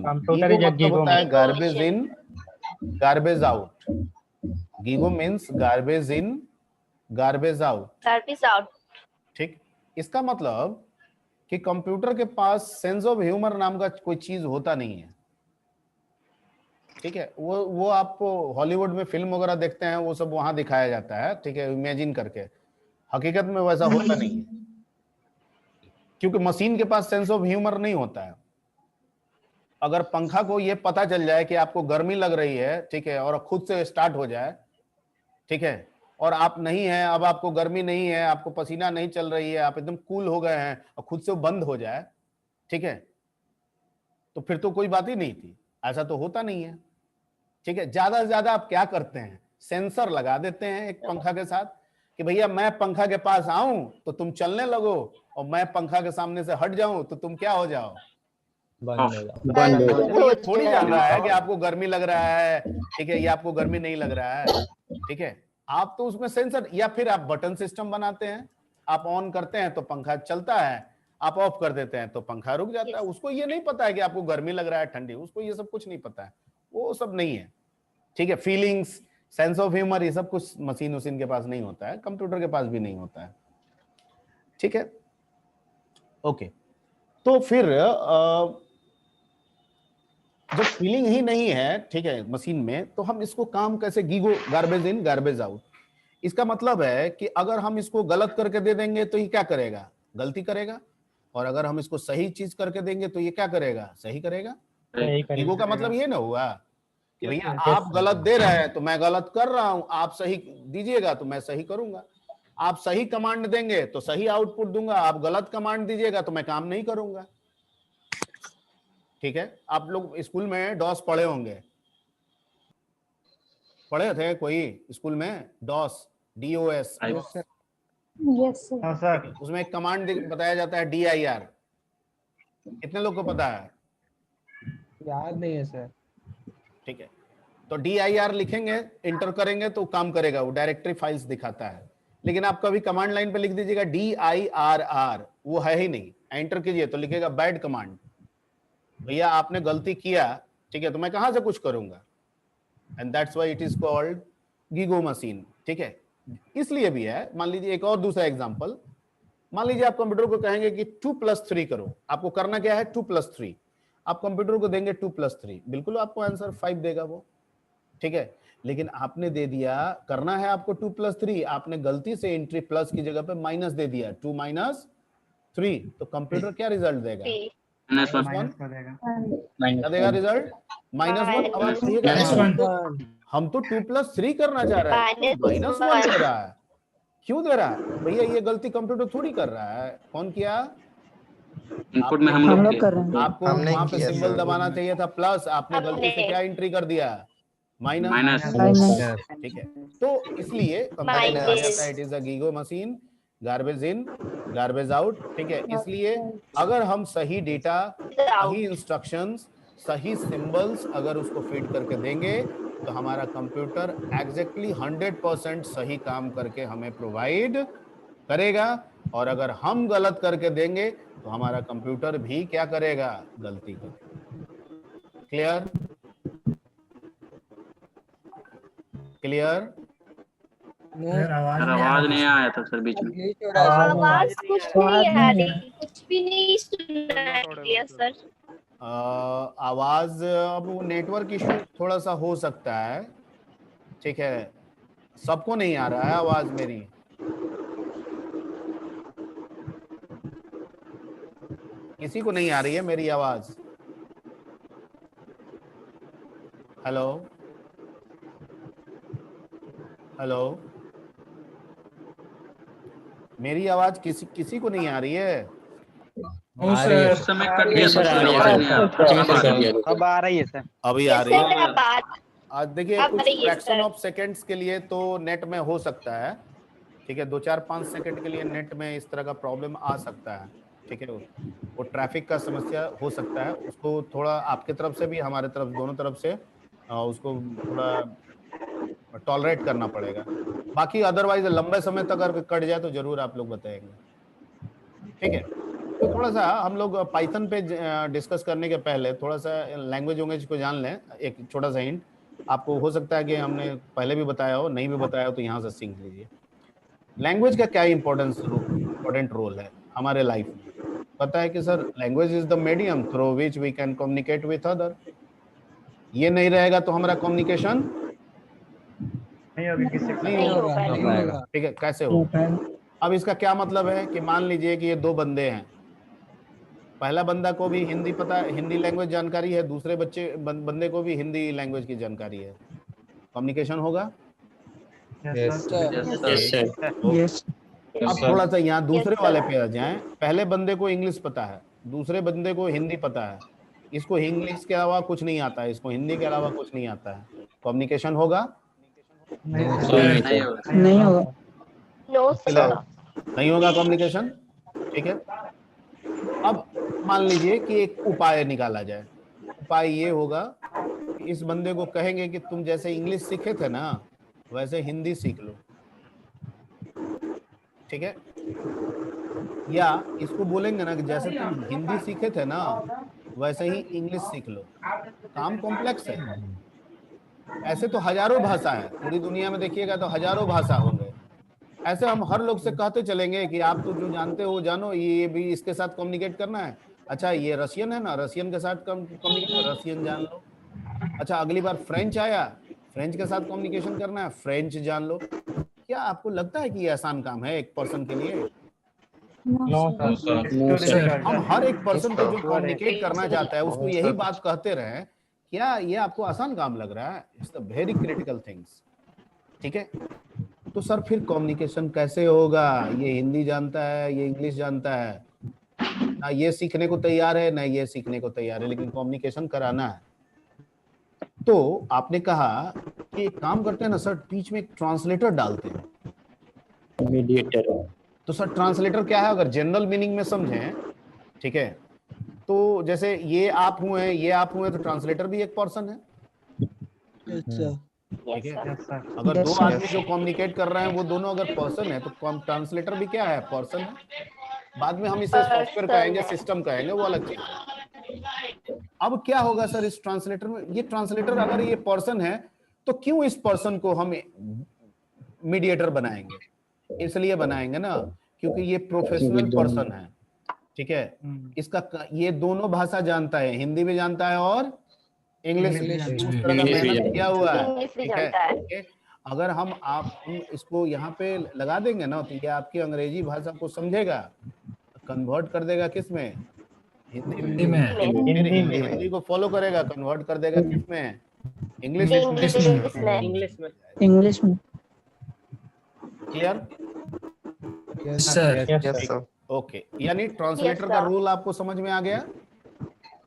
Computer GIGO is a मतलब GIGO होता है machine. Garbage in garbage out. GIGO means garbage in garbage out. Garbage out. ठीक, इसका मतलब कि कंप्यूटर के पास सेंस ऑफ ह्यूमर नाम का कोई चीज होता नहीं है। ठीक है, वो आपको हॉलीवुड में फिल्म वगैरह देखते हैं, वो सब वहां दिखाया जाता है, ठीक है, इमेजिन करके। हकीकत में वैसा होता नहीं है, क्योंकि मशीन के पास सेंस ऑफ ह्यूमर नहीं होता है। अगर पंखा को ये पता चल जाए कि आपको गर्मी लग रही है, ठीक है, और खुद से स्टार्ट हो जाए, ठीक है, और आप नहीं है, अब आपको गर्मी नहीं है, आपको पसीना नहीं चल रही है, आप एकदम कूल हो गए हैं, और खुद से वो बंद हो जाए, ठीक है, तो फिर तो कोई बात ही नहीं थी। ऐसा तो होता नहीं है। ठीक है, ज्यादा से ज्यादा आप क्या करते हैं, सेंसर लगा देते हैं एक पंखा के साथ कि भैया मैं पंखा के पास आऊं तो तुम चलने लगो, और मैं पंखा के सामने से हट जाऊं तो तुम क्या हो जाओ, बंद हो जाओ। बंद हो वो ये थोड़ी जान रहा है कि आपको गर्मी लग रहा है, ठीक है, या आपको गर्मी नहीं लग रहा है। ठीक है, आप तो उसमें सेंसर, या फिर आप बटन सिस्टम बनाते हैं, आप ऑन करते हैं तो पंखा चलता है, आप ऑफ कर देते हैं तो पंखा रुक जाता है। उसको ये नहीं पता है कि आपको गर्मी लग रहा है, ठंडी, उसको ये सब कुछ नहीं पता है, वो सब नहीं है। ठीक है, फीलिंग्स, सेंस ऑफ ह्यूमर, ये सब कुछ मशीन उसीन के पास नहीं होता है, कंप्यूटर के पास भी नहीं होता है। ठीक है, ओके, तो फिर जब फीलिंग ही नहीं है, ठीक है, मशीन में, तो हम इसको काम कैसे, GIGO, garbage in garbage out. इसका मतलब है कि अगर हम इसको गलत करके दे देंगे तो ये क्या करेगा, गलती करेगा, और अगर हम इसको सही चीज करके देंगे तो ये क्या करेगा, सही करेगा। गीगो का मतलब ये ना हुआ कि भैया आप गलत दे रहे हैं तो मैं गलत कर रहा हूं, आप सही दीजिएगा तो मैं सही करूंगा। आप सही कमांड देंगे तो सही आउटपुट दूंगा, आप गलत कमांड दीजिएगा तो मैं काम नहीं करूंगा। ठीक है, आप लोग स्कूल में डॉस पढ़े होंगे, पढ़े थे कोई स्कूल में, डॉस, DOS। Yes sir. उसमें एक कमांड बताया जाता है DIR। कितने लोग को पता है? याद नहीं है सर। ठीक है, तो DIR लिखेंगे, इंटर करेंगे तो काम करेगा, वो डायरेक्टरी फाइल्स दिखाता है। लेकिन आप कभी कमांड लाइन पे लिख दीजिएगा DIRR, वो है ही नहीं, एंटर कीजिए तो लिखेगा बैड कमांड। भैया आपने गलती किया, ठीक है, तो मैं कहां से कुछ करूंगा, and that's why it is called GIGO machine. ठीक है, इसलिए भी है। मान लीजिए एक और दूसरा एग्जांपल, मान लीजिए आप कंप्यूटर को कहेंगे कि 2+3 करो, आपको करना क्या है, 2+3। आप कंप्यूटर को देंगे 2+3, बिल्कुल आपको आंसर 5 देगा वो। ठीक है, लेकिन आपने दे दिया, करना है आपको 2+3, आपने गलती से एंट्री प्लस की जगह पे माइनस दे दिया, 2 - 3, तो कंप्यूटर क्या रिजल्ट देगा, -1 क्या देगा रिजल्ट, -1। अब आप कहिएगा हम तो 2+3 करना चाह रहे हैं, -1 दे रहा है, क्यों दे रहा है भैया, ये गलती कंप्यूटर थोड़ी कर रहा है, कौन किया, इनपुट में हम लोग कर रहे हैं, आपको वहां पे सिंबल दबाना चाहिए था प्लस, आपने गलती से क्या एंट्री कर दिया, माइनस। ठीक है, तो इसलिए कंप्यूटर कहा जाता है it is a GIGO machine, garbage in garbage out. ठीक है, इसलिए अगर हम सही डेटा, सही इंस्ट्रक्शंस, सही सिंबल्स अगर उसको फीड करके देंगे तो हमारा कंप्यूटर एग्जैक्टली 100% सही काम करके हमें प्रोवाइड करेगा, और अगर हम गलत करके देंगे तो हमारा कंप्यूटर भी क्या करेगा, गलती करेगा। Clear, clear. आवाज नहीं आया था सर बीच में, आवाज कुछ नहीं आ रही, कुछ भी नहीं सुनाई दिया सर। आवाज, अब वो नेटवर्क इशू थोड़ा सा हो सकता है। ठीक है, सबको नहीं आ रहा है आवाज मेरी, किसी को नहीं आ रही है मेरी आवाज। हेलो, हेलो, मेरी आवाज किसी को नहीं आ रही है। उस समय कट गया सर, आवाज नहीं आ रही, अब आ रही है सर, अभी आ रही है। बात आज देखिए कुछ फ्रैक्शन ऑफ सेकंड्स के लिए तो नेट में हो सकता है, ठीक है, 2-4-5 सेकंड के लिए नेट में इस तरह का प्रॉब्लम आ सकता है। ठीक है, वो ट्रैफिक का समस्या हो सकता है, उसको थोड़ा आपके तरफ से भी हमारे तरफ, दोनों तरफ से उसको थोड़ा टॉलरेट करना पड़ेगा। बाकी अदरवाइज लंबे समय तक अगर कट जाए तो जरूर आप लोग बताएंगे। ठीक है, तो थोड़ा सा हम लोग पाइथन पे डिस्कस करने के पहले थोड़ा सा लैंग्वेज वैंग्वेज को जान लें। एक छोटा सा हिंट आपको हो सकता है कि हमने पहले भी बताया हो, नहीं भी बताया हो, तो यहाँ से सीख लीजिए। लैंग्वेज का क्या इम्पोर्टेंट रोल है हमारे लाइफ में? पता है कि sir language is the medium through which we can communicate with other. ये नहीं रहेगा तो हमारा कम्युनिकेशन नहीं होगी किसी से। नहीं होगा। ठीक है, कैसे होगा? अब इसका क्या मतलब है कि मान लीजिए कि ये दो बंदे हैं, पहला बंदा को भी हिंदी पता, हिंदी लैंग्वेज जानकारी है, दूसरे बंदे को भी हिंदी लैंग्वेज की जानकारी है, कम्युनिकेशन होगा? Yes sir. यस अब थोड़ा सा यहाँ दूसरे वाले पे आ जाएं। पहले बंदे को इंग्लिश पता है, दूसरे बंदे को हिंदी पता है। इसको इंग्लिश के अलावा कुछ नहीं आता है, इसको हिंदी के अलावा कुछ नहीं आता है, कम्युनिकेशन होगा? नहीं होगा। No sir. नहीं होगा कम्युनिकेशन। ठीक है, अब मान लीजिए कि एक उपाय निकाला जाए। उपाय ये होगा कि इस बंदे को कहेंगे कि तुम जैसे इंग्लिश सीखे थे ना वैसे हिंदी सीख लो। ठीक है, या इसको बोलेंगे ना कि जैसे तुम हिंदी सीखे थे ना वैसे ही इंग्लिश सीख लो। काम कॉम्प्लेक्स है। ऐसे तो हजारों भाषा है पूरी दुनिया में, देखिएगा तो हजारों भाषा होंगे। ऐसे हम हर लोग से कहते चलेंगे कि आप तो जो जानते हो जानो, ये भी इसके साथ कम्युनिकेट करना है। अच्छा ये रशियन है ना, रशियन के साथ कम्युनिकेट, रशियन जान लो। अच्छा अगली बार फ्रेंच आया, फ्रेंच के साथ कम्युनिकेशन करना है, फ्रेंच जान लो। क्या आपको लगता है कि ये आसान काम है एक पर्सन के लिए? हम हर एक पर्सन को जो कम्युनिकेट करना चाहता है उसको यही बात कहते रहे, क्या ये आपको आसान काम लग रहा है? It's the very critical things. ठीक है, तो सर फिर कम्युनिकेशन कैसे होगा? ये हिंदी जानता है, ये इंग्लिश जानता है, ना ये सीखने को तैयार है ना ये सीखने को तैयार है, लेकिन कम्युनिकेशन कराना है। तो आपने कहा कि एक काम करते हैं ना सर, बीच में एक ट्रांसलेटर डालते हैं। मीडिएटर। तो सर ट्रांसलेटर क्या है अगर जनरल मीनिंग में समझें? ठीक है, तो जैसे ये आप हुए, ये आप हुए, तो ट्रांसलेटर भी एक पर्सन है। ठीक है, अगर दो आदमी जो कम्युनिकेट कर रहे हैं वो दोनों अगर पर्सन है तो ट्रांसलेटर भी क्या है? पर्सन है। बाद में हम इसे सॉफ्टवेयर कहेंगे, सिस्टम कहेंगे, वो अलग चीज है। अब क्या होगा सर इस ट्रांसलेटर में? ये ट्रांसलेटर अगर ये पर्सन है तो क्यों इस पर्सन को हम मीडिएटर बनाएंगे? इसलिए बनाएंगे ना क्योंकि ये प्रोफेशनल पर्सन है। ठीक है, इसका ये दोनों भाषा जानता है, हिंदी भी जानता है और इंग्लिश उस तरह का मेहनत किया हुआ है। ठीक है, अगर हम इसको यहाँ पे लगा देंगे ना तो ये आपकी अंग्रेजी भाषा को समझेगा, कन्वर्ट कर देगा किस में? हिंदी में। फिर हिंदी को फॉलो करेगा, कन्वर्ट कर देगा किस में? इंग्लिश में। इंग्लिश में। क्लियर? Yes sir. ओके, यानी ट्रांसलेटर का रूल आपको समझ में आ गया?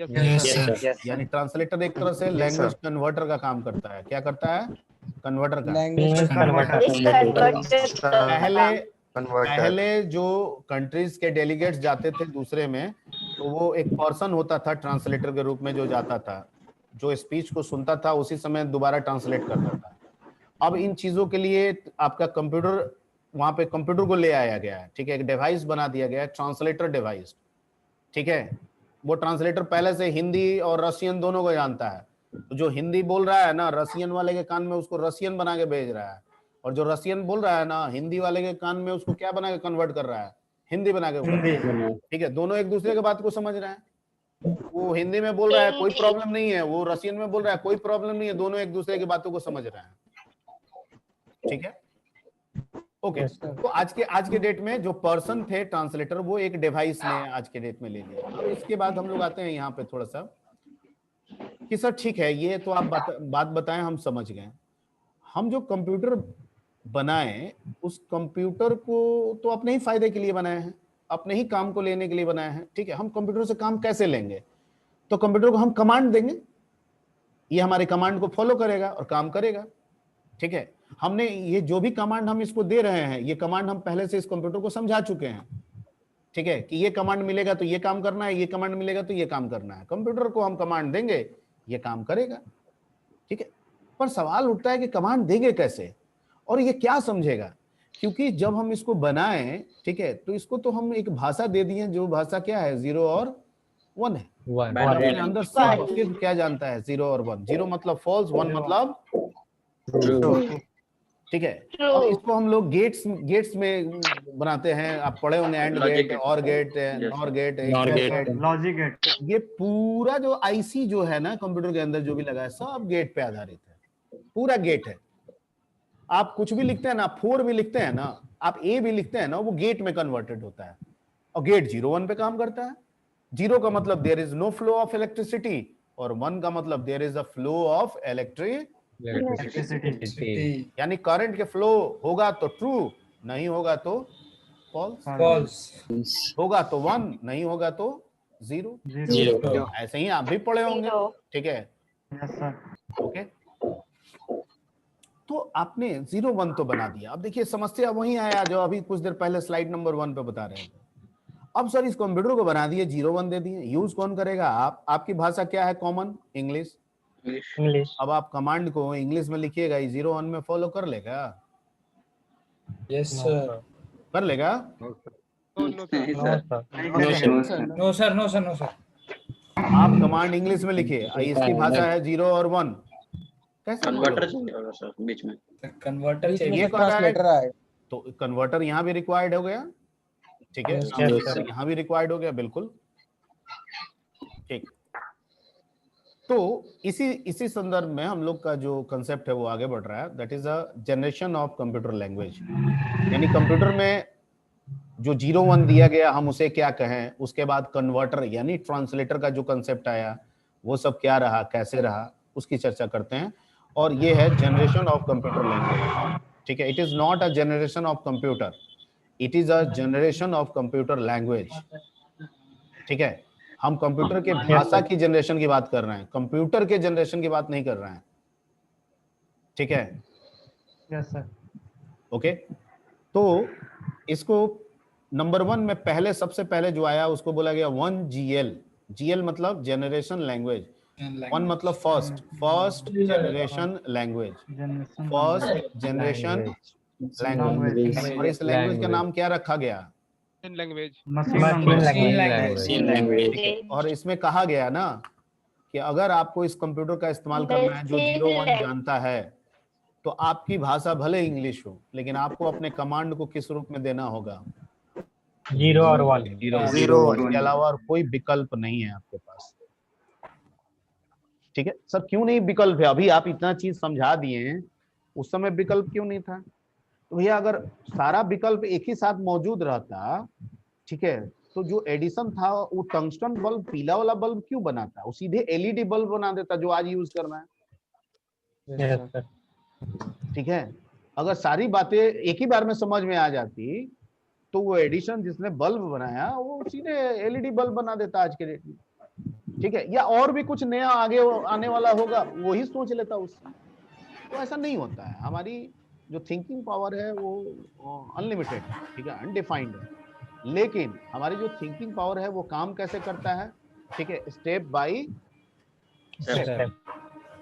यानी ट्रांसलेटर एक तरह से लैंग्वेज कन्वर्टर का काम करता है। क्या करता है? कन्वर्टर का। पहले जो कंट्रीज के डेलीगेट्स जाते थे दूसरे में तो वो एक पर्सन होता था ट्रांसलेटर के रूप में जो जाता था, जो स्पीच को सुनता था उसी समय दोबारा ट्रांसलेट करता था। अब इन चीजों के लिए आपका कंप्यूटर, वहां पे कंप्यूटर को ले आया गया है। ठीक है, एक डिवाइस बना दिया गया है, ट्रांसलेटर डिवाइस। ठीक है, वो ट्रांसलेटर पहले से हिंदी और रशियन दोनों को जानता है। तो जो हिंदी बोल रहा है ना, रशियन वाले के कान में उसको रशियन बना के भेज रहा है, और जो रशियन बोल रहा है ना, हिंदी वाले के कान में उसको क्या बना के कन्वर्ट कर रहा है? हिंदी बना के। ठीक है, दोनों एक दूसरे की बात को समझ रहे हैं। वो हिंदी में बोल रहा है कोई प्रॉब्लम नहीं है, वो रशियन में बोल रहा है कोई प्रॉब्लम नहीं है, दोनों एक दूसरे की बातों को समझ रहे हैं। ठीक है, ओके। तो आज के डेट में जो पर्सन थे ट्रांसलेटर, वो एक डिवाइस ने आज के डेट में ले लिया। अब इसके बाद हम लोग आते हैं यहाँ पे थोड़ा सा कि सर ठीक है, ये तो आप बात बताएं, हम समझ गए। हम जो कंप्यूटर बनाए उस कंप्यूटर को तो अपने ही फायदे के लिए बनाए हैं, अपने ही काम को लेने के लिए बनाए हैं। ठीक है, हम कंप्यूटर से काम कैसे लेंगे? तो कंप्यूटर को हम कमांड देंगे, ये हमारे कमांड को फॉलो करेगा और काम करेगा। ठीक है, हमने ये जो भी कमांड हम इसको दे रहे हैं, ये कमांड हम पहले से इस कंप्यूटर को समझा चुके हैं। ठीक है, कि ये कमांड मिलेगा तो ये काम करना है, ये कमांड मिलेगा तो ये काम करना है। कंप्यूटर को हम कमांड देंगे, ये काम करेगा। ठीक है, पर सवाल उठता है कि कमांड देंगे कैसे और ये क्या समझेगा? क्योंकि जब हम इसको बनाए, ठीक है, तो इसको तो हम एक भाषा दे दिए, जो भाषा क्या है 0 और 1 है। अपने अंदर सिर्फ क्या जानता है 0 और 1। 0 मतलब फॉल्स, 1 मतलब True. ठीक है। और इसको हम लोग गेट्स में बनाते हैं, आप पढ़े होंगे एंड गेट, और gate, nor gate, Logic gate. ये पूरा जो आईसी जो है ना कंप्यूटर के अंदर जो भी लगा है सब गेट पे आधारित है, पूरा गेट है। आप कुछ भी लिखते हैं ना, 4 भी लिखते हैं ना, आप ए भी लिखते हैं ना, वो गेट में कन्वर्टेड होता है। और गेट 0 1 पे काम करता है। 0 का मतलब there is no flow of electricity, और 1 का मतलब there is a flow of electricity. यानी करंट के फ्लो होगा तो ट्रू, नहीं होगा तो फॉल्स, होगा तो 1, नहीं होगा तो 0। ऐसे ही आप भी पढ़े होंगे, ठीक है। Yes, sir. ओके, तो आपने 0 1 तो बना दिया। अब देखिए समस्या वही आया जो अभी कुछ देर पहले स्लाइड नंबर 1 पे बता रहे थे। अब सर इस कंप्यूटर को बना दिए, 0 1 दे दिए, यूज कौन करेगा? आपकी भाषा क्या है कॉमन? इंग्लिश। अब आप कमांड को इंग्लिश में लिखिएगा, 0 1 में फॉलो कर लेगा? Yes sir. कर लेगा? No sir. आप कमांड इंग्लिश में लिखिए, इसकी भाषा है 0 और 1, कैसे कन्वर्टर चाहिए होगा सर बीच में। कन्वर्टर ये चाहिए। कह रहा है तो कन्वर्टर यहाँ भी रिक्वायर्ड हो गया, ठीक है। यहाँ भी रिक्वायर्ड हो गया, बिल्कुल ठीक। तो इसी संदर्भ में हम लोग का जो कंसेप्ट है वो आगे बढ़ रहा है, that is a generation of computer language. यानी कंप्यूटर में जो 0 1 दिया गया हम उसे क्या कहें, उसके बाद कन्वर्टर यानी ट्रांसलेटर का जो कंसेप्ट आया वो सब क्या रहा, कैसे रहा, उसकी चर्चा करते हैं। और ये है जनरेशन ऑफ कंप्यूटर लैंग्वेज, ठीक है। It is not a generation of computer, it is a generation of computer language, ठीक है। हम कंप्यूटर के भाषा की जनरेशन की बात कर रहे हैं, कंप्यूटर के जनरेशन की बात नहीं कर रहे हैं, ठीक है। Yes, sir. ओके, तो इसको नंबर 1 में पहले सबसे पहले जो आया उसको बोला गया 1GL। GL मतलब जनरेशन लैंग्वेज, 1 मतलब first generation language, first generation language. और इस लैंग्वेज का नाम क्या रखा गया? Machine language. और इसमें कहा गया ना कि अगर आपको इस कंप्यूटर का इस्तेमाल करना है जो 0 1 जानता है, तो आपकी भाषा भले इंग्लिश हो, लेकिन आपको अपने कमांड को किस रूप में देना होगा? 0 और 1. 0 1 के अलावा और कोई विकल्प नहीं है आपके पास, ठीक है। सर क्यों नहीं विकल्प है? अभी आप इतना चीज समझा दिए हैं, उस समय विकल्प क्यों नहीं था? तो भैया अगर सारा विकल्प एक ही साथ मौजूद रहता, ठीक है, तो जो एडिशन था वो टंगस्टन बल्ब, पीला वाला बल्ब क्यों बनाता? वो सीधे एलईडी बल्ब बना देता जो आज यूज करना है, ठीक है। अगर सारी बातें एक ही बार में समझ में आ जाती तो वो एडिशन जिसने बल्ब बनाया वो सीधे एलईडी बल्ब बना देता आज के डेट में, ठीक है। या और भी कुछ नया आगे आने वाला होगा वही सोच लेता उससे। तो ऐसा नहीं होता है। हमारी जो थिंकिंग पावर है वो अनलिमिटेड है, ठीक है, अनडिफाइंड है। लेकिन हमारी जो थिंकिंग पावर है वो काम कैसे करता है, ठीक है, स्टेप बाय स्टेप।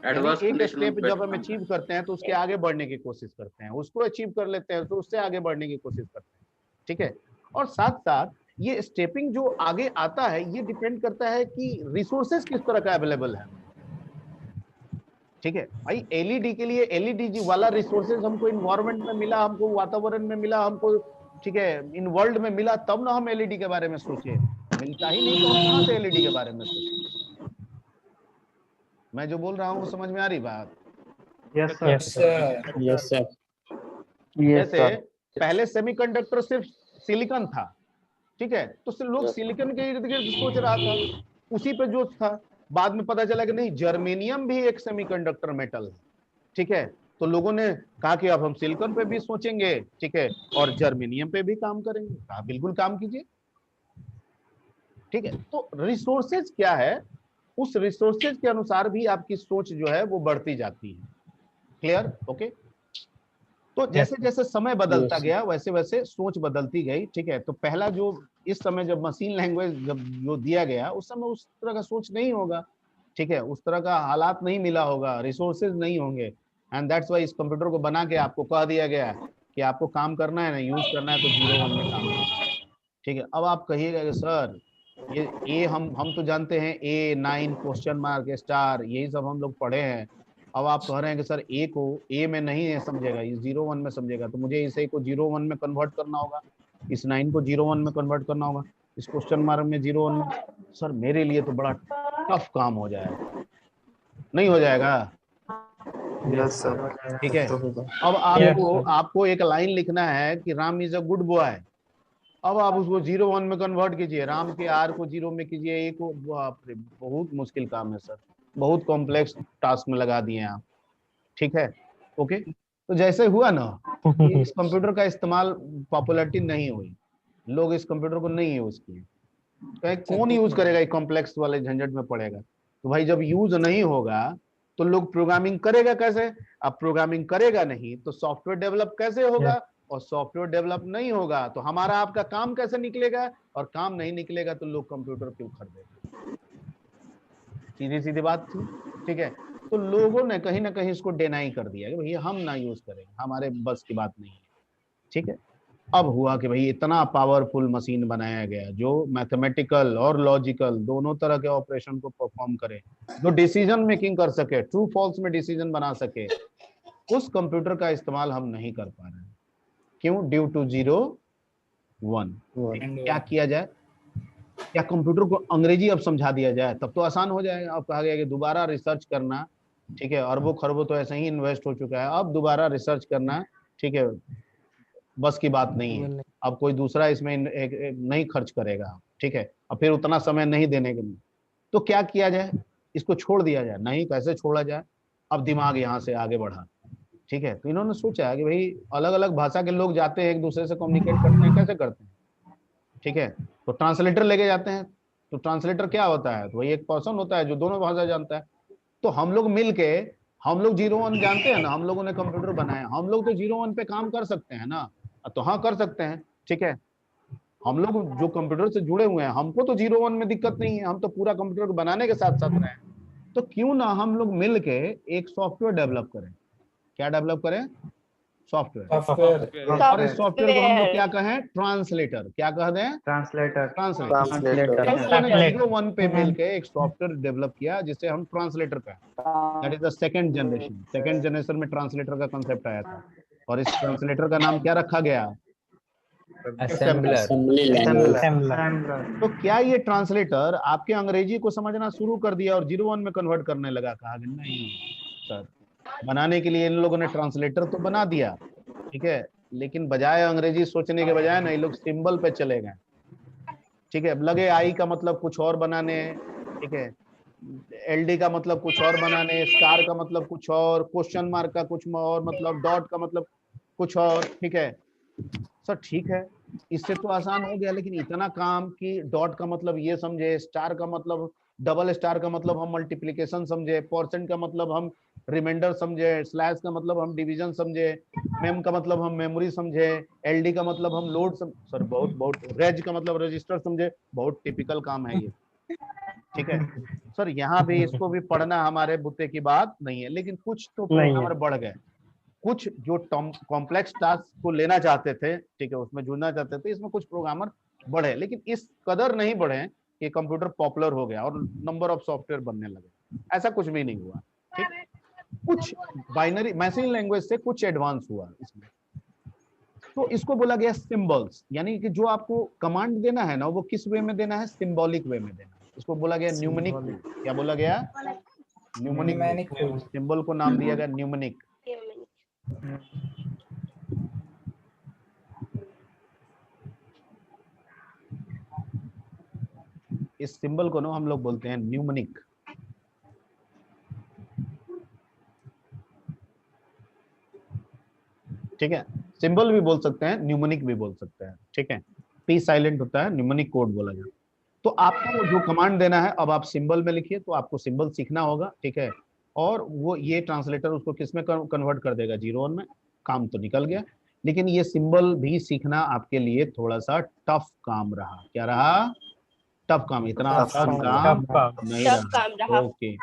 एक स्टेप जब हम अचीव करते हैं तो उसके आगे बढ़ने की कोशिश करते हैं, उसको अचीव कर लेते हैं तो उससे आगे बढ़ने की कोशिश करते हैं, ठीक है। और साथ साथ ये स्टेपिंग जो आगे आता है ये डिपेंड करता है कि रिसोर्सेज किस तरह का अवेलेबल है, ठीक है। भाई एलईडी के लिए एलईडी वाला रिसोर्सेज हमको इन्वायरमेंट में मिला, हमको वातावरण में मिला, हमको, ठीक है, इन वर्ल्ड में मिला, तब ना हम एलईडी के बारे में सोचे। मिलता ही नहीं तो हम कहां से एलईडी के बारे में सोचे? मैं जो बोल रहा हूँ वो समझ में आ रही बात? Yes, sir. Yes sir. जैसे पहले सेमीकंडक्टर सिर्फ सिलिकॉन था, ठीक है, तो लोग सिलिकॉन के इर्द गिर्द सोच रहा था, उसी पे जोश था। बाद में पता चला कि नहीं, जर्मेनियम भी एक सेमीकंडक्टर मेटल है, ठीक है। तो लोगों ने कहा कि अब हम सिलिकॉन पे भी सोचेंगे, ठीक है, और जर्मेनियम पे भी काम करेंगे। कहा बिल्कुल काम कीजिए, ठीक है। तो रिसोर्सेज क्या है, उस रिसोर्सेज के अनुसार भी आपकी सोच जो है वो बढ़ती जाती है। क्लियर? ओके। तो जैसे जैसे समय बदलता गया वैसे वैसे सोच बदलती गई, ठीक है। तो पहला जो इस समय जब मशीन लैंग्वेज जब जो दिया गया उस समय उस तरह का सोच नहीं होगा, ठीक है, उस तरह का हालात नहीं मिला होगा, रिसोर्सेज नहीं होंगे, एंड दैट्स व्हाई इस कंप्यूटर को बना के आपको कह दिया गया कि आपको काम करना है ना, यूज करना है, तो 0 1 में काम करना है। ठीक है, अब आप कहिएगा कि सर ये ए हम तो जानते हैं, ए 9 क्वेश्चन मार्क स्टार यही सब हम लोग पढ़े हैं। अब आप कह रहे हैं कि सर ए को ए में नहीं है समझेगा, ये 0 1 में समझेगा, तो मुझे इसे को 0 1 में कन्वर्ट करना होगा, इस 9 को 0 1 में कन्वर्ट करना होगा, इस क्वेश्चन मार्क में 0 1 में। सर मेरे लिए तो बड़ा टफ काम हो जाएगा, नहीं हो जाएगा? Yes sir. ठीक है, तो होगा। अब आपको एक लाइन लिखना है कि Ram is a good boy. अब आप उसको 0 1 में कन्वर्ट कीजिए, राम के आर को 0 में कीजिए, ए को, बाप रे बहुत मुश्किल काम है सर, बहुत कॉम्प्लेक्स टास्क में लगा दिए आप। ठीक है, ओके। तो जैसे हुआ ना कि इस कंप्यूटर का इस्तेमाल पॉपुलैरिटी नहीं हुई, लोग इस कंप्यूटर को नहीं यूज किए, कहीं कौन यूज करेगा, एक कॉम्प्लेक्स वाले झंझट में पड़ेगा। तो भाई जब यूज नहीं होगा तो लोग प्रोग्रामिंग करेगा कैसे? अब प्रोग्रामिंग करेगा नहीं तो सॉफ्टवेयर डेवलप कैसे होगा? और सॉफ्टवेयर डेवलप नहीं होगा तो हमारा आपका काम कैसे निकलेगा? और काम नहीं निकलेगा तो लोग कंप्यूटर क्यों खरीदेंगे? सीधी सीधी बात थी। ठीक है, तो लोगों ने कहीं ना कहीं इसको डिनाई कर दिया कि भैया हम ना यूज करेंगे, हमारे बस की बात नहीं है। ठीक है, अब हुआ कि भाई इतना पावरफुल मशीन बनाया गया जो मैथमेटिकल और लॉजिकल दोनों तरह के ऑपरेशन को परफॉर्म करे, जो डिसीजन मेकिंग कर सके, ट्रू फॉल्स में डिसीजन बना सके। उस कंप्यूटर का इस्तेमाल हम नहीं कर पा रहे हैं। क्यों? Due to 0 1। क्या किया जाए? क्या कंप्यूटर को अंग्रेजी अब समझा दिया जाए? तब तो आसान हो जाएगा। अब कहा गया कि दोबारा रिसर्च करना, ठीक है, अरबों खरबों तो ऐसे ही इन्वेस्ट हो चुका है, अब दोबारा रिसर्च करना, ठीक है, बस की बात नहीं है। अब कोई दूसरा इसमें नहीं खर्च करेगा, ठीक है, अब फिर उतना समय नहीं देने के लिए। तो क्या किया जाए? इसको छोड़ दिया जाए? नहीं, कैसे छोड़ा जाए? अब दिमाग यहाँ से आगे बढ़ा। ठीक है, तो इन्होंने सोचा कि भाई अलग अलग भाषा के लोग जाते हैं, एक दूसरे से कम्युनिकेट करते हैं, कैसे करते हैं? ठीक है, तो ट्रांसलेटर लेके जाते हैं। तो ट्रांसलेटर क्या होता है? तो वही एक पर्सन होता है जो दोनों भाषा जानता है। तो हम लोग मिलके, हम लोग 0 1 जानते हैं ना, हम लोगों ने कंप्यूटर बनाया, हम लोग तो 0 1 पे काम कर सकते हैं ना। तो हाँ, कर सकते हैं। ठीक है, हम लोग जो कंप्यूटर से जुड़े हुए हैं, हमको तो 0 1 में दिक्कत नहीं है, हम तो पूरा कंप्यूटर को बनाने के साथ साथ रहे। तो क्यों ना हम लोग मिलके एक सॉफ्टवेयर डेवलप करें? क्या डेवलप करें? सॉफ्टवेयर। और इस सॉफ्टवेयर को हम लोग क्या कहें? ट्रांसलेटर। क्या कह दें? ट्रांसलेटर। ट्रांसलेटर। 0 1 पे मिलके एक सॉफ्टवेयर डेवलप किया जिसे हम ट्रांसलेटर कहें। That is the second generation. Second generation में ट्रांसलेटर का कंसेप्ट आया था, और इस ट्रांसलेटर का नाम क्या रखा गया? असेंबलर। तो क्या ये ट्रांसलेटर आपके अंग्रेजी को समझना शुरू कर दिया और 0 1 में कन्वर्ट करने लगा? कहा कि नहीं सर, बनाने के लिए इन लोगों ने ट्रांसलेटर तो बना दिया, ठीक है, लेकिन बजाय अंग्रेजी सोचने के बजाय ना, ये लोग सिंबल पे चले गए। ठीक है, लगे आई का मतलब कुछ और बनाने, ठीक है, एलडी का मतलब कुछ और बनाने, स्टार का मतलब कुछ और, क्वेश्चन मार्क का कुछ और मतलब, डॉट का मतलब कुछ और। ठीक है सर, ठीक है, इससे तो आसान हो गया, लेकिन इतना काम कि डॉट का मतलब ये समझे, स्टार का मतलब, डबल स्टार का मतलब हम मल्टीप्लिकेशन समझे, परसेंट का मतलब हम रिमाइंडर समझे, स्लैश का मतलब हम डिवीजन समझे, मेम का मतलब हम मेमोरी समझे, एलडी का मतलब हम लोड सर बहुत रेज का मतलब रजिस्टर समझे। बहुत टिपिकल काम है ये। ठीक है सर, यहाँ भी इसको भी पढ़ना हमारे बुते की बात नहीं है, लेकिन कुछ तो प्रोग्रामर बढ़ गए, कुछ जो कॉम्प्लेक्स टास्क को लेना चाहते थे, ठीक है, उसमें जुड़ना चाहते थे, इसमें कुछ प्रोग्रामर बढ़े, लेकिन इस कदर नहीं बढ़े कि कंप्यूटर पॉपुलर हो गया और नंबर ऑफ सॉफ्टवेयर बनने लगे। ऐसा कुछ भी नहीं हुआ। ठीक, कुछ बाइनरी मशीन लैंग्वेज से कुछ एडवांस हुआ इसमें। तो इसको बोला गया सिंबल्स, यानी कि जो आपको कमांड देना है ना, वो किस वे में देना है? सिंबॉलिक वे में देना है। इसको बोला गया न्यूमेनिक। क्या बोला गया? न्यूमेनिक। सिंबल को नाम दिया गया न्यूमेनिक। इस सिंबल को ना हम लोग बोलते हैं न्यूमेनिक। ठीक है, सिंबल भी बोल सकते हैं, न्यूमेनिक भी बोल सकते हैं। ठीक है, पी साइलेंट होता है, न्यूमेनिक कोड बोला जाता है। तो आपको जो कमांड देना है, अब आप सिंबल में लिखिए, तो आपको सिंबल सीखना होगा। ठीक है, और वो ये ट्रांसलेटर उसको किस में कन्वर्ट कर देगा? 0 1 में। काम तो निकल गया, लेकिन ये सिंबल भी सीखना आपके लिए थोड़ा सा टफ काम रहा। क्या रहा? टफ काम। इतना आसान काम नहीं रहा। ओके,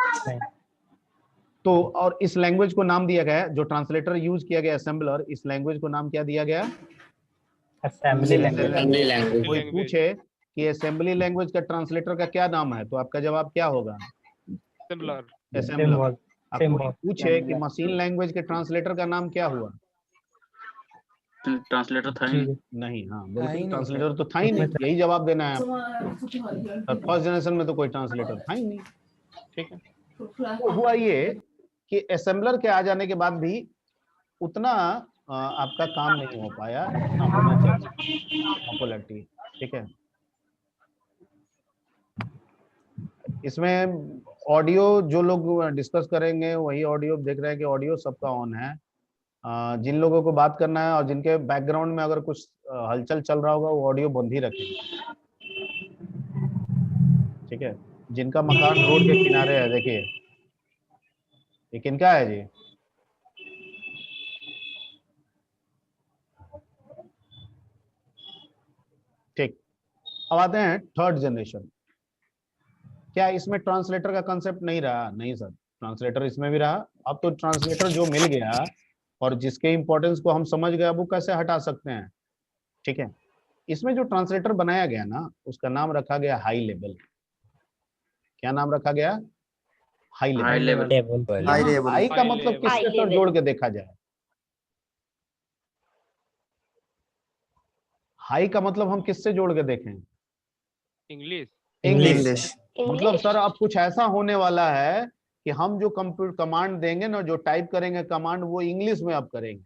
तो और इस लैंग्वेज को नाम दिया गया है, जो ट्रांसलेटर यूज किया गया असेंबलर, इस लैंग्वेज को नाम क्या दिया गया? Assembly language. Assembly language. कोई पूछे कि असेंबली लैंग्वेज का ट्रांसलेटर का क्या नाम है, तो आपका जवाब क्या होगा? असेंबलर। अब कोई पूछे कि मशीन लैंग्वेज के ट्रांसलेटर का नाम क्या हुआ? ट्रांसलेटर था ही नहीं। नहीं, हाँ बिल्कुल, ट्रांसलेटर तो था ही नहीं, यही जवाब देना है। फर्स्ट जनरेशन में तो कोई ट्रांसलेटर था ही नहीं। ठीक है, तो हुआ ये कि असेंबलर के आ जाने के बाद भी उतना आपका काम नहीं हो पाया, जितना होना चाहिए पॉपुलैरिटी। ठीक है, इसमें ऑडियो जो लोग डिस्कस करेंगे वही ऑडियो देख रहे हैं कि ऑडियो सबका ऑन है। जिन लोगों को बात करना है और जिनके बैकग्राउंड में अगर कुछ हलचल चल रहा होगा वो ऑडियो बंद ही रखेंगे। ठीक है, जिनका मकान रोड के किनारे है, देखिए ये किनका है जी? ठीक, अब आते हैं थर्ड जनरेशन। क्या इसमें ट्रांसलेटर का कंसेप्ट नहीं रहा? नहीं सर, ट्रांसलेटर इसमें भी रहा। अब तो ट्रांसलेटर जो मिल गया और जिसके इंपॉर्टेंस को हम समझ गए, वो कैसे हटा सकते हैं? ठीक है, इसमें जो ट्रांसलेटर बनाया गया ना, उसका नाम रखा गया हाई लेवल। क्या नाम रखा गया? High level. हाई का मतलब किसके साथ जोड़ के देखा जाए? हाई का मतलब हम किससे जोड़ के देखें? इंग्लिश। मतलब सर अब कुछ ऐसा होने वाला है कि हम जो कंप्यूटर कमांड देंगे ना, जो टाइप करेंगे कमांड, वो इंग्लिश में अब करेंगे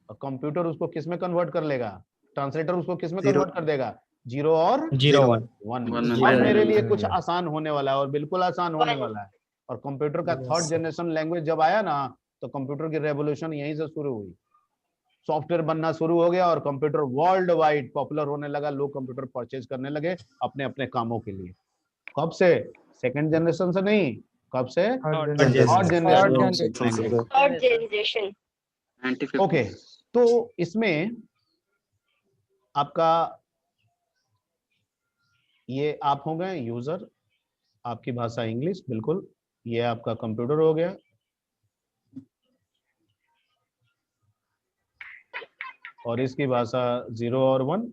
और कंप्यूटर उसको किस में कन्वर्ट कर लेगा? ट्रांसलेटर उसको किस में कन्वर्ट कर देगा? 0 और 1 में। अब मेरे लिए कुछ आसान होने वाला है और बिल्कुल आसान होने वाला है। और कंप्यूटर का थर्ड जनरेशन लैंग्वेज जब आया ना, तो कंप्यूटर की रेवोल्यूशन यहीं से शुरू हुई। सॉफ्टवेयर बनना शुरू हो गया और कंप्यूटर वर्ल्ड वाइड पॉपुलर होने लगा। लोग कंप्यूटर परचेज करने लगे अपने अपने कामों के लिए। कब से? सेकंड जनरेशन से नहीं, कब से? Third generation. ओके, तो इसमें आपका ये आप हो गए यूजर, आपकी भाषा इंग्लिश, बिल्कुल। ये आपका कंप्यूटर हो गया, और इसकी भाषा 0 और 1,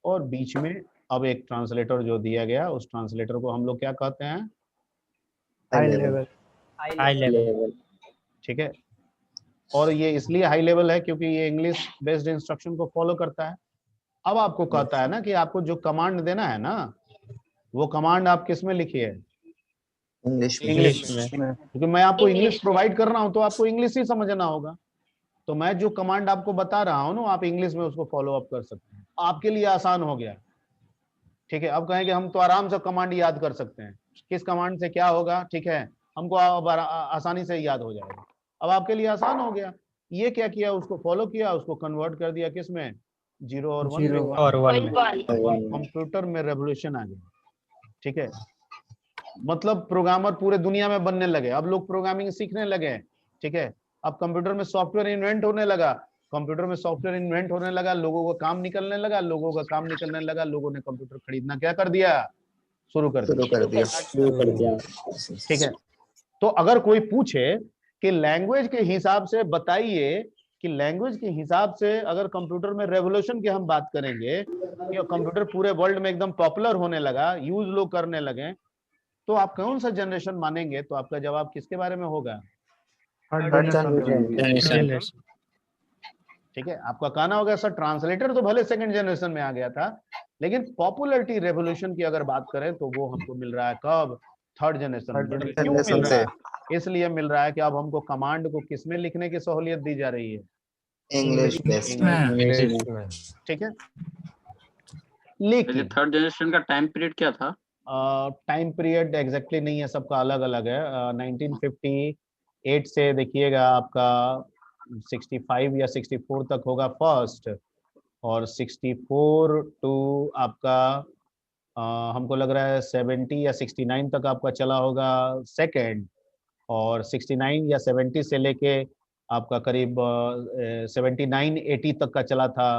और बीच में अब एक ट्रांसलेटर जो दिया गया, उस ट्रांसलेटर को हम लोग क्या कहते हैं? High level. ठीक है, और ये इसलिए हाई लेवल है क्योंकि ये इंग्लिश बेस्ड इंस्ट्रक्शन को फॉलो करता है। अब आपको कहता है ना कि आपको जो कमांड देना है ना, वो कमांड आप किस में लिखिए? इंग्लिश में। क्योंकि मैं आपको इंग्लिश प्रोवाइड कर रहा हूं तो आपको इंग्लिश ही समझना होगा। तो मैं जो कमांड आपको बता रहा हूं ना, आप इंग्लिश में उसको फॉलो अप कर सकते हैं। आपके लिए आसान हो गया। ठीक है, अब कहेंगे हम तो आराम से कमांड याद कर सकते हैं, किस कमांड से क्या होगा। ठीक है, हमको अब आसानी से याद हो जाएगा। अब आपके लिए आसान हो गया। ये क्या किया? उसको फॉलो किया, उसको कन्वर्ट कर दिया किस में? 0 और 1 में। कंप्यूटर में रेवोल्यूशन आ गया। ठीक है, मतलब प्रोग्रामर पूरे दुनिया में बनने लगे। अब लोग प्रोग्रामिंग सीखने लगे। ठीक है, अब कंप्यूटर में सॉफ्टवेयर इन्वेंट होने लगा। कंप्यूटर में सॉफ्टवेयर इन्वेंट होने लगा, लोगों का काम निकलने लगा। लोगों का काम निकलने लगा, लोगों ने कंप्यूटर खरीदना क्या कर दिया? शुरू कर दिया। ठीक है, तो अगर कोई पूछे कि लैंग्वेज के हिसाब से बताइए कि लैंग्वेज के हिसाब से अगर कंप्यूटर में रेवोल्यूशन की हम बात करेंगे कि कंप्यूटर पूरे वर्ल्ड में एकदम पॉपुलर होने लगा, यूज लोग करने लगे, तो आप कौन सा जनरेशन मानेंगे? तो आपका जवाब किसके बारे में होगा? ठीक है, आपका कहना होगा सर ट्रांसलेटर तो भले सेकंड जनरेशन में आ गया था, लेकिन पॉपुलैरिटी रेवोल्यूशन की अगर बात करें तो वो हमको मिल रहा है कब? थर्ड जनरेशन में। क्यों मिल रहा है? इसलिए मिल रहा है कि अब हमको कमांड को किसमें लिखने की सहूलियत दी जा रही है? इंग्लिश में। ठीक है, लेकिन थर्ड जनरेशन का टाइम पीरियड क्या था? टाइम पीरियड एग्जैक्टली नहीं है, सबका अलग अलग है। 1958 से देखिएगा आपका 65 या 64 तक होगा फर्स्ट, और 64 टू आपका हमको लग रहा है 70 या 69 तक आपका चला होगा सेकंड, और 69 या 70 से लेके आपका करीब 79-80 तक का चला था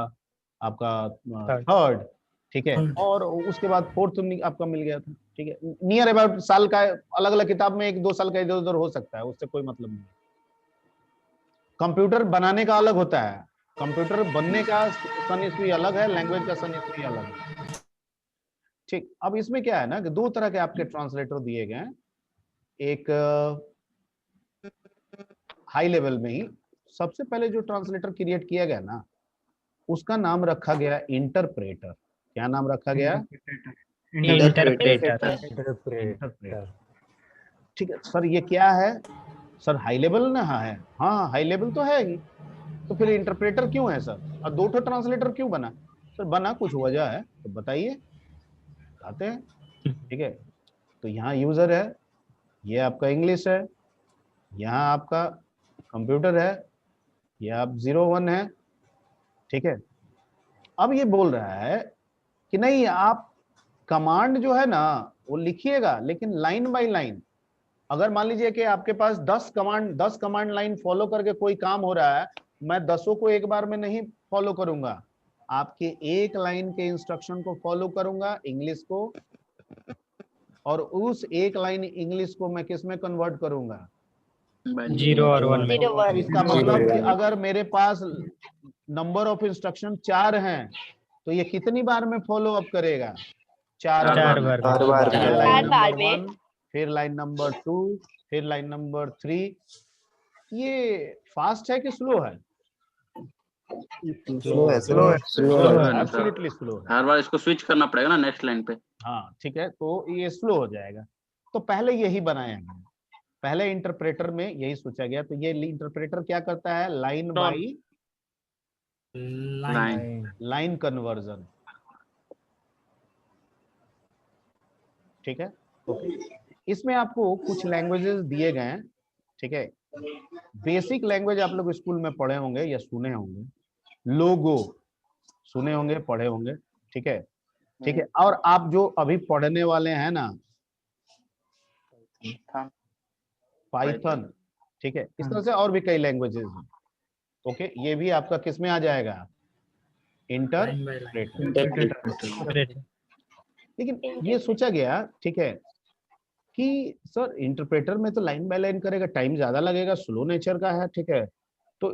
आपका थर्ड। ठीक है, और उसके बाद फोर्थ आपका मिल गया था। ठीक है, नियर अबाउट साल का अलग अलग किताब में 1-2 साल का इधर उधर हो सकता है, उससे कोई मतलब नहीं। कंप्यूटर बनाने का अलग होता है, कंप्यूटर बनने का सन ईस्वी अलग है, लैंग्वेज का सन ईस्वी अलग है। ठीक, अब इसमें क्या है ना कि दो तरह के आपके ट्रांसलेटर दिए गए हैं। एक हाई लेवल में ही सबसे पहले जो ट्रांसलेटर क्रिएट किया गया ना, उसका नाम रखा गया इंटरप्रेटर। क्या नाम रखा गया? इंटरप्रेटर। ठीक है सर, ये क्या है सर? हाई लेवल ना है? हाँ हाई लेवल तो है ही, तो फिर इंटरप्रेटर क्यों है सर? और दो ठो ट्रांसलेटर क्यों बना? सर बना कुछ वजह है, तो बताइए, बताते हैं। ठीक है, तो यहाँ यूजर है, ये आपका इंग्लिश है, यहाँ आपका कंप्यूटर है, ये आप 01 है। ठीक है, अब ये बोल रहा है कि नहीं, आप कमांड जो है ना वो लिखिएगा, लेकिन लाइन बाय लाइन। अगर मान लीजिए कि आपके पास 10 कमांड लाइन फॉलो करके कोई काम हो रहा है, मैं 10 को एक बार में नहीं फॉलो करूंगा, आपके एक लाइन के इंस्ट्रक्शन को फॉलो करूंगा, इंग्लिश को, और उस एक लाइन इंग्लिश को मैं किस में कन्वर्ट करूंगा? 0 और 1 में। 0 1 इसका मतलब कि अगर मेरे पास नंबर ऑफ इंस्ट्रक्शन 4 हैं, तो ये कितनी बार में फॉलो अप करेगा? 4 4 बार। बार चार बार पहले में। लाइन चार बार नंबर में। 1, फिर लाइन नंबर 2, फिर लाइन नंबर 3। ये फास्ट है कि स्लो है? स्लो है, स्लो है। एब्सोल्युटली स्लो है। हर बार इसको स्विच करना पड़ेगा ना नेक्स्ट लाइन पे। हाँ ठीक है, तो ये स्लो हो जाएगा। तो पहले यही बनाया गया, पहले इंटरप्रेटर में यही सोचा गया। तो ये इंटरप्रेटर क्या करता है? Line by line conversion. ठीक है, ओके। इसमें आपको कुछ लैंग्वेजेस दिए गए हैं। ठीक है, बेसिक लैंग्वेज आप लोग स्कूल में पढ़े होंगे या सुने होंगे, लोगो सुने होंगे, पढ़े होंगे। ठीक है, ठीक है। और आप जो अभी पढ़ने वाले हैं ना, पाइथन। ठीक है, इस तरह से और भी कई लैंग्वेजेस हैं। ओके, ये भी आपका किस में आ जाएगा? इंटरप्रेटर। लेकिन ये सोचा गया, ठीक है, कि सर इंटरप्रेटर में तो लाइन बाय लाइन करेगा, टाइम ज्यादा लगेगा, स्लो नेचर का है। ठीक है, तो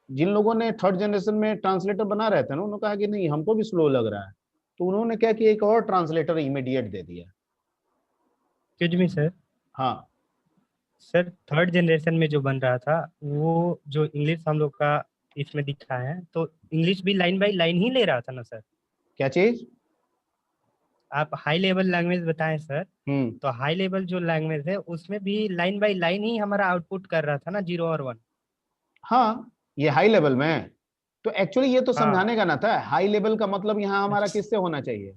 जिन लोगों ने थर्ड जनरेशन में ट्रांसलेटर बना रहे थे ना, उन्होंने कहा कि नहीं हमको भी स्लो लग रहा है, तो उन्होंने क्या किया, एक और ट्रांसलेटर इमीडिएट दे दिया। Excuse me sir. हाँ सर थर्ड जनरेशन में जो बन रहा था, वो जो इंग्लिश हम लोग का इसमें दिखा है, तो इंग्लिश भी लाइन बाय लाइन ही ले रहा था ना सर? क्या चीज? आप हाई लेवल लैंग्वेज बताएं सर, हम्म, तो हाई लेवल जो लैंग्वेज है उसमें भी लाइन बाय लाइन ही हमारा आउटपुट कर रहा था ना, 0 और 1। हाँ ये हाई लेवल में। तो एक्चुअली ये तो हाँ। समझाने का ना था, हाई लेवल का मतलब यहाँ हमारा किससे होना चाहिए?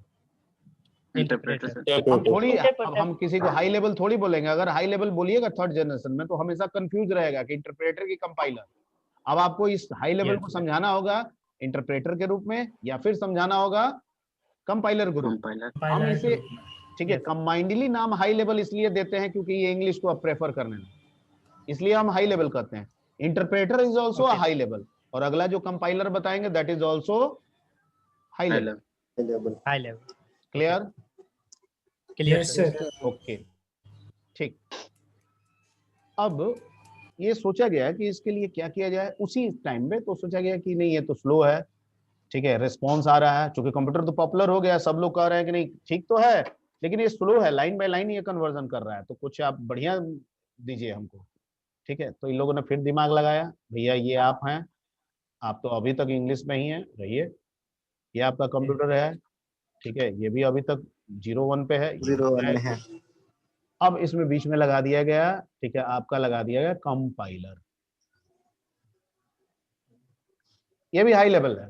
इंटरप्रेटर से। हम थोड़ी, अब इंटरप्रेटर। हम किसी को हाई लेवल थोड़ी बोलेंगे। अगर हाई लेवल बोलिएगा थर्ड जनरेशन में, तो हमेशा कंफ्यूज रहेगा कि इंटरप्रेटर की कंपाइलर। अब आपको इस हाई लेवल को समझाना होगा इंटरप्रेटर के रूप में, या फिर समझाना होगा कंपाइलर के रूप में। कंपाइलर। हम इसे, ठीक है, कंबाइंडली नाम हाई लेवल इसलिए देते हैं क्योंकि ये इंग्लिश को अब प्रेफर करने लगे, इसलिए हम हाई लेवल कहते हैं। Interpreter is also a high level, और अगला जो कंपाइलर बताएंगे that is also high level. High level. Clear? Clear sir. Okay, ठीक। अब ये सोचा गया कि इसके लिए क्या किया जाए। उसी टाइम में तो सोचा गया कि नहीं ये तो स्लो है, ठीक है, रिस्पॉन्स आ रहा है, क्योंकि कंप्यूटर तो पॉपुलर हो गया, सब लोग कह रहे हैं कि नहीं ठीक तो है, लेकिन ये स्लो है, लाइन बाय लाइन ये कन्वर्जन कर रहा है, तो कुछ आप बढ़िया दीजिए हमको। ठीक है, तो इन लोगों ने फिर दिमाग लगाया, भैया ये आप हैं, आप तो अभी तक इंग्लिश में ही हैं, रहिए। ये आपका कंप्यूटर है, ठीक है, ये भी अभी तक 01 पे है, 01 में है। अब इसमें बीच में लगा दिया गया, ठीक है, आपका लगा दिया गया कंपाइलर। ये भी हाई लेवल है,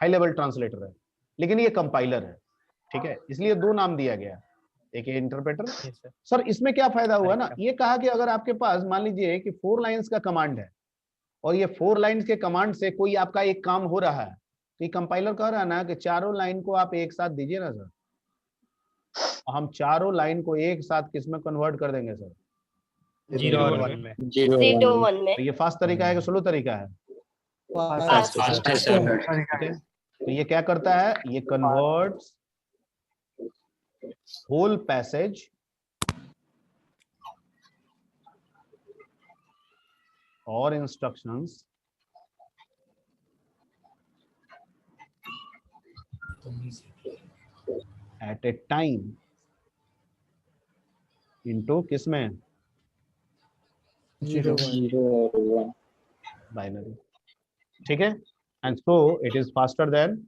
हाई लेवल ट्रांसलेटर है, लेकिन ये कंपाइलर है। ठीक है, इसलिए दो नाम दिया गया, एक इंटरप्रेटर। सर इसमें क्या फायदा हुआ ना, ये कहा कि अगर आपके पास मान लीजिए कि 4 लाइंस का कमांड है, और ये 4 लाइंस के कमांड से कोई आपका एक काम हो रहा है, तो ये कंपाइलर कह रहा है ना कि चारों लाइन को आप एक साथ दीजिए ना सर, हम चारों लाइन को एक साथ किस में कन्वर्ट कर देंगे सर? 0 और 1 में। 0 1 में। तो ये फास्ट तरीका है कि स्लो तरीका है? फास्ट। ठीक है, तो ये क्या करता है, ये कन्वर्ट्स होल पैसेज और instructions at a time into किसमें, 0 1 बाइनरी, ठीक है। And so it is faster than,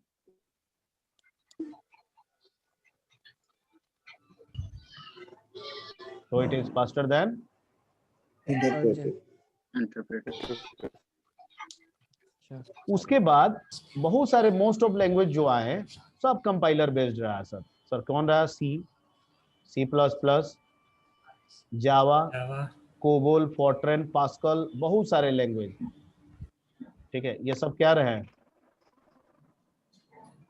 so it is faster than interpreter. उसके बाद बहुत सारे मोस्ट ऑफ लैंग्वेज जो आए सब कंपाइलर बेस्ड रहा सर। सर कौन रहा, सी प्लस प्लस, जावा, कोबोल, फोर्ट्रेन, पास्कल, बहुत सारे लैंग्वेज, ठीक है। ये सब क्या रहे,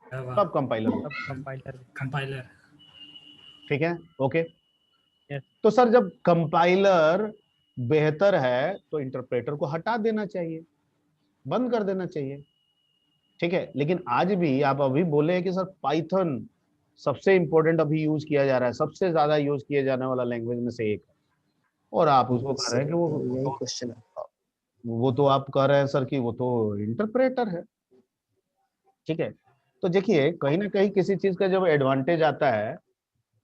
सब कंपाइलर, ठीक है, ओके। तो सर जब कंपाइलर बेहतर है तो इंटरप्रेटर को हटा देना चाहिए, बंद कर देना चाहिए, ठीक है। लेकिन आज भी आप अभी बोले हैं कि सर पाइथन सबसे इंपॉर्टेंट अभी यूज किया जा रहा है, सबसे ज्यादा यूज किया जाने वाला लैंग्वेज में से एक है, और आप उसको कह रहे हैं कि वो क्वेश्चन है, वो तो आप कह रहे हैं सर कि वो तो इंटरप्रेटर है, ठीक है। तो देखिए कहीं ना कहीं किसी चीज का जब एडवांटेज आता है,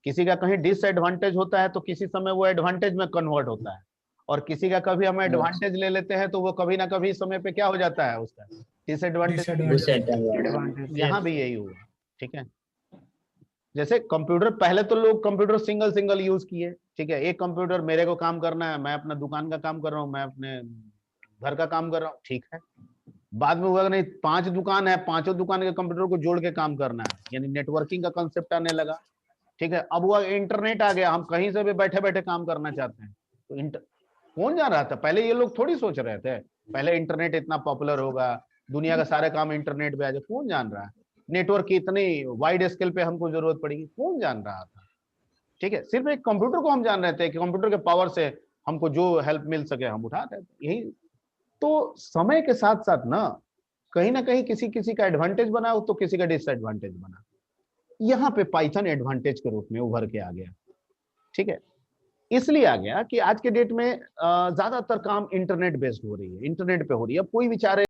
किसी का कहीं डिसएडवांटेज होता है, तो किसी समय वो एडवांटेज में कन्वर्ट होता है, और किसी का कभी हम एडवांटेज ले लेते हैं तो वो कभी ना कभी समय पे क्या हो जाता है उसका डिसएडवांटेज। यहाँ भी यही हुआ, ठीक है। जैसे कंप्यूटर, पहले तो लोग कंप्यूटर सिंगल सिंगल यूज किए, ठीक है, एक कंप्यूटर मेरे को काम करना है, मैं अपना दुकान का काम कर रहा हूँ, मैं अपने घर का काम कर रहा हूँ, ठीक है। बाद में हुआ नहीं, 5 दुकान है, 5 दुकान के कंप्यूटर को जोड़ के काम करना है, यानी नेटवर्किंग का कंसेप्ट आने लगा, ठीक है। अब वो इंटरनेट आ गया, हम कहीं से भी बैठे बैठे काम करना चाहते हैं, तो कौन जान रहा था, पहले ये लोग थोड़ी सोच रहे थे पहले इंटरनेट इतना पॉपुलर होगा, दुनिया का सारे काम इंटरनेट पे आ जाए, कौन जान रहा है, नेटवर्क की इतनी वाइड स्केल पे हमको जरूरत पड़ेगी, कौन जान रहा था, ठीक है। सिर्फ एक कंप्यूटर को हम जान रहे थे कि कंप्यूटर के पावर से हमको जो हेल्प मिल सके हम उठा रहे थे, यही तो समय के साथ साथ ना कहीं किसी किसी का एडवांटेज बना तो किसी का डिसएडवांटेज बना, यहाँ पे पाइथन एडवांटेज के रूप में उभर के आ गया, ठीक है। इसलिए आ गया कि आज के डेट में ज्यादातर काम इंटरनेट बेस्ड हो रही है, इंटरनेट पे हो रही है। अब कोई बेचारे